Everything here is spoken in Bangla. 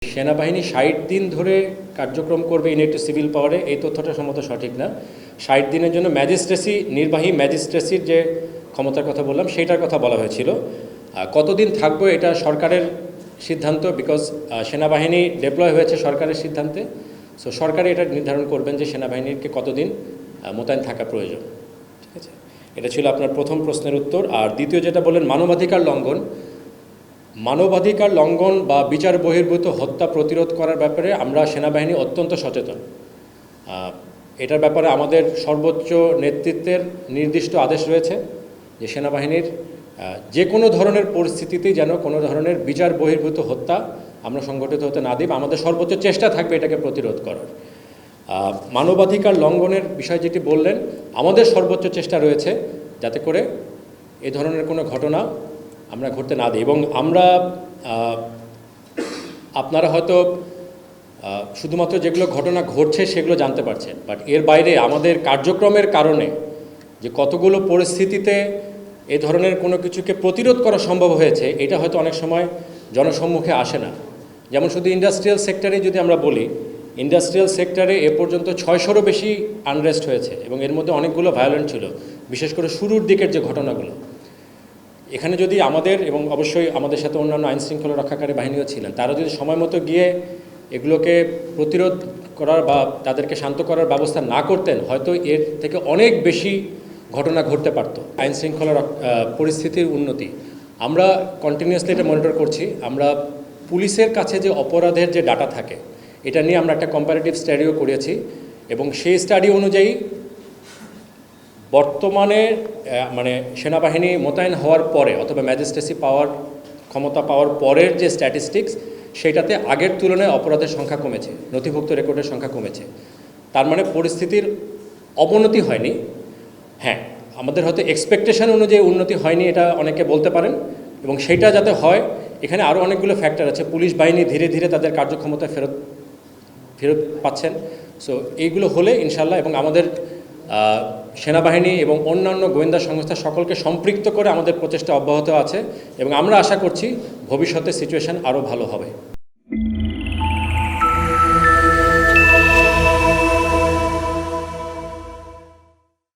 সেনাবাহিনী ৬০ দিন ধরে কার্যক্রম করবে ইন সিভিল পাওয়ারে, এই তথ্যটা সম্মত সঠিক না। ৬০ দিনের জন্য নির্বাহী ম্যাজিস্ট্রেসির যে ক্ষমতার কথা বললাম সেটার কথা বলা হয়েছিল। কতদিন থাকবো এটা সরকারের সিদ্ধান্ত, বিকজ সেনাবাহিনী ডেপ্লয় হয়েছে সরকারের সিদ্ধান্তে। সো সরকারই এটা নির্ধারণ করবেন যে সেনাবাহিনীকে কতদিন মোতায়েন থাকা প্রয়োজন। ঠিক আছে, এটা ছিল আপনার প্রথম প্রশ্নের উত্তর। আর দ্বিতীয় যেটা বললেন মানবাধিকার লঙ্ঘন বা বিচার বহির্ভূত হত্যা প্রতিরোধ করার ব্যাপারে আমরা সেনাবাহিনী অত্যন্ত সচেতন। এটার ব্যাপারে আমাদের সর্বোচ্চ নেতৃত্বের নির্দিষ্ট আদেশ রয়েছে যে সেনাবাহিনীর যে কোনো ধরনের পরিস্থিতিতেই যেন কোনো ধরনের বিচার বহির্ভূত হত্যা আমরা সংগঠিত হতে না দিই, আমাদের সর্বোচ্চ চেষ্টা থাকবে এটাকে প্রতিরোধ করার। মানবাধিকার লঙ্ঘনের বিষয় যেটি বললেন, আমাদের সর্বোচ্চ চেষ্টা রয়েছে যাতে করে এই ধরনের কোনো ঘটনা আমরা ঘটতে না দিই। এবং আমরা আপনারা হয়তো শুধুমাত্র যেগুলো ঘটনা ঘটছে সেগুলো জানতে পারছেন, বাট এর বাইরে আমাদের কার্যক্রমের কারণে যে কতগুলো পরিস্থিতিতে এ ধরনের কোনো কিছুকে প্রতিরোধ করা সম্ভব হয়েছে এটা হয়তো অনেক সময় জনসম্মুখে আসে না। যেমন শুধু ইন্ডাস্ট্রিয়াল সেক্টরে যদি আমরা বলি, ইন্ডাস্ট্রিয়াল সেক্টরে এ পর্যন্ত 600-রও বেশি আনরেস্ট হয়েছে এবং এর মধ্যে অনেকগুলো ভায়োলেন্ট ছিল, বিশেষ করে শুরুর দিকের যে ঘটনাগুলো। এখানে যদি আমাদের এবং অবশ্যই আমাদের সাথে অন্যান্য আইনশৃঙ্খলা রক্ষাকারী বাহিনীও ছিলেন, তারা যদি সময় মতো গিয়ে এগুলোকে প্রতিরোধ করার বা তাদেরকে শান্ত করার ব্যবস্থা না করতেন, হয়তো এর থেকে অনেক বেশি ঘটনা ঘটতে পারত। আইনশৃঙ্খলা পরিস্থিতির উন্নতি আমরা কন্টিনিউয়াসলি এটা মনিটর করছি। আমরা পুলিশের কাছে যে অপরাধের যে ডাটা থাকে এটা নিয়ে আমরা একটা কম্পারেটিভ স্টাডিও করেছি এবং সেই স্টাডি অনুযায়ী বর্তমানে মানে সেনাবাহিনী মোতায়েন হওয়ার পরে অথবা ম্যাজিস্ট্রেসি ক্ষমতা পাওয়ার পরের যে স্ট্যাটিস্টিক্স, সেটাতে আগের তুলনায় অপরাধের সংখ্যা কমেছে, নথিভুক্ত রেকর্ডের সংখ্যা কমেছে। তার মানে পরিস্থিতির অবনতি হয়নি। হ্যাঁ, আমাদের হয়তো এক্সপেকটেশন অনুযায়ী উন্নতি হয়নি, এটা অনেকে বলতে পারেন, এবং সেইটা যাতে হয় এখানে আরও অনেকগুলো ফ্যাক্টর আছে। পুলিশ বাহিনী ধীরে ধীরে তাদের কার্যক্ষমতা ফেরত পাচ্ছেন। সো এইগুলো হলে ইনশাল্লাহ, এবং আমাদের সেনাবাহিনী এবং অন্যান্য গোয়েন্দা সংস্থা সকলকে সম্পৃক্ত করে আমাদের প্রচেষ্টা অব্যাহত আছে এবং আমরা আশা করছি ভবিষ্যতে সিচুয়েশন আরও ভালো হবে।